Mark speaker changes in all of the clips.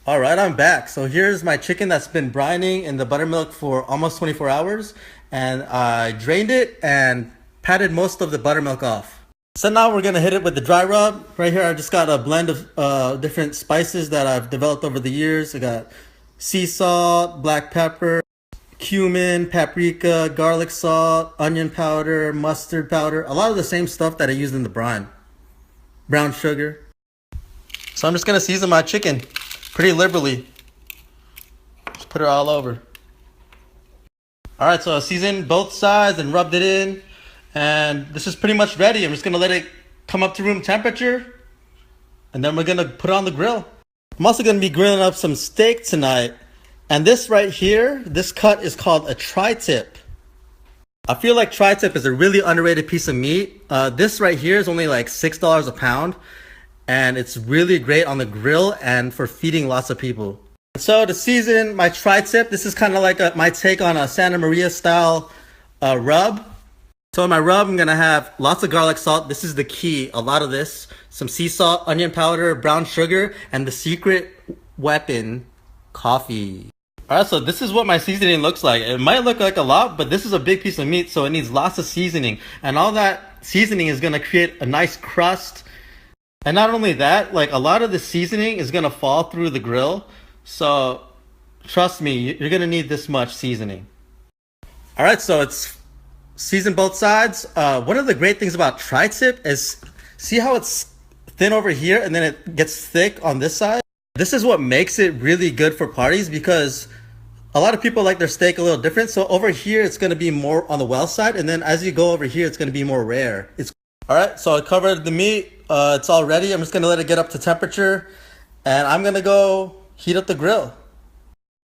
Speaker 1: All right, I'm back. So here's my chicken that's been brining in the buttermilk for almost 24 hours. And I drained it and patted most of the buttermilk off. So now we're gonna hit it with the dry rub. Right here, I just got a blend of different spices that I've developed over the years. I got sea salt, black pepper, cumin, paprika, garlic salt, onion powder, mustard powder. A lot of the same stuff that I used in the brine. Brown sugar. So I'm just gonna season my chicken pretty liberally. Just put it all over. All right, so I seasoned both sides and rubbed it in, and this is pretty much ready. I'm just gonna let it come up to room temperature, and then we're gonna put it on the grill. I'm also gonna be grilling up some steak tonight, and this right here, this cut is called a tri-tip. I feel like tri-tip is a really underrated piece of meat. This right here is only like $6 a pound, and it's really great on the grill and for feeding lots of people. So to season my tri-tip, this is kind of like my take on a Santa Maria style rub. So in my rub, I'm gonna have lots of garlic salt. This is the key. A lot of this, some sea salt, onion powder, brown sugar, and the secret weapon, coffee. All right, so this is what my seasoning looks like. It might look like a lot, but this is a big piece of meat, so it needs lots of seasoning. And all that seasoning is gonna create a nice crust. And not only that, like a lot of the seasoning is gonna fall through the grill. So trust me, you're gonna need this much seasoning. All right, so it's seasoned both sides. One of the great things about tri-tip is see how it's thin over here and then it gets thick on this side? This is what makes it really good for parties because a lot of people like their steak a little different. So over here, it's gonna be more on the well side. And then as you go over here, it's gonna be more rare. All right, so I covered the meat. It's all ready. I'm just gonna let it get up to temperature and I'm gonna go heat up the grill.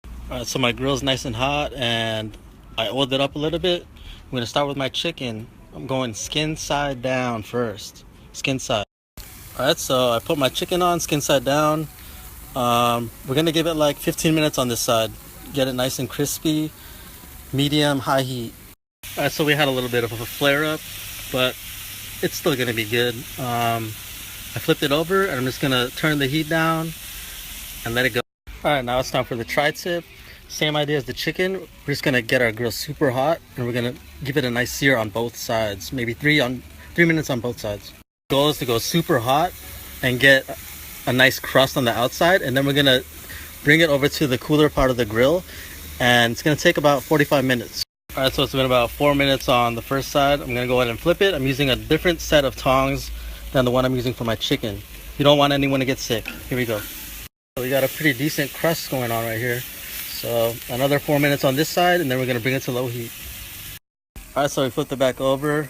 Speaker 1: All right, so my grill's nice and hot and I oiled it up a little bit. I'm gonna start with my chicken. I'm going skin side down first. Skin side. All right, so I put my chicken on skin side down. We're gonna give it like 15 minutes on this side. Get it nice and crispy, medium, high heat. All right, so we had a little bit of a flare up, but it's still gonna be good. I flipped it over and I'm just gonna turn the heat down and let it go. All right, now it's time for the tri-tip. Same idea as the chicken. We're just gonna get our grill super hot and we're gonna give it a nice sear on both sides. Maybe 3 minutes on both sides. The goal is to go super hot and get a nice crust on the outside, and then we're gonna bring it over to the cooler part of the grill, and it's gonna take about 45 minutes. All right, so it's been about 4 minutes on the first side. I'm gonna go ahead and flip it. I'm using a different set of tongs than the one I'm using for my chicken. You don't want anyone to get sick. Here we go. So we got a pretty decent crust going on right here. So another 4 minutes on this side, and then we're gonna bring it to low heat. All right, so we flipped it back over,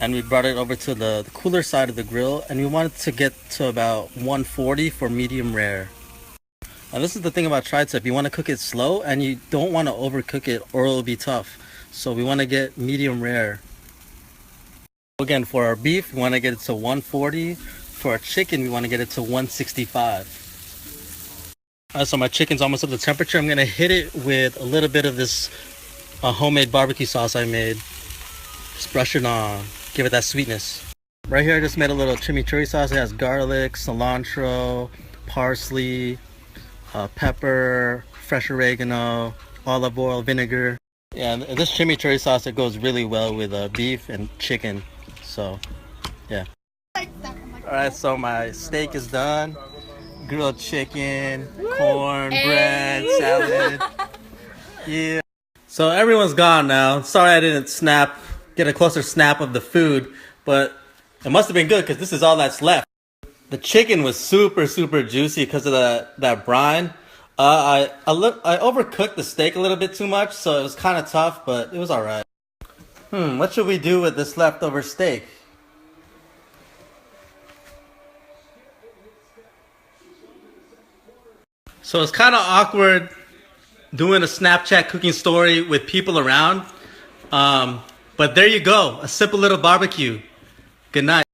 Speaker 1: and we brought it over to the cooler side of the grill, and we wanted to get to about 140 for medium rare. Now this is the thing about tri-tip. You want to cook it slow, and you don't want to overcook it, or it'll be tough. So we want to get medium rare. Again, for our beef, we want to get it to 140. For our chicken, we want to get it to 165. All right, so my chicken's almost up to temperature. I'm going to hit it with a little bit of this homemade barbecue sauce I made. Just brush it on, give it that sweetness. Right here, I just made a little chimichurri sauce. It has garlic, cilantro, parsley, pepper, fresh oregano, olive oil, vinegar. Yeah, and this chimichurri sauce, it goes really well with beef and chicken. So, yeah. All right, so my steak is done. Grilled chicken, corn, bread, salad. Yeah. So everyone's gone now. Sorry I didn't get a closer snap of the food, but it must have been good because this is all that's left. The chicken was super juicy because of that brine. I overcooked the steak a little bit too much, so it was kind of tough, but it was all right. What should we do with this leftover steak? So it's kind of awkward doing a Snapchat cooking story with people around. But there you go, a simple little barbecue. Good night.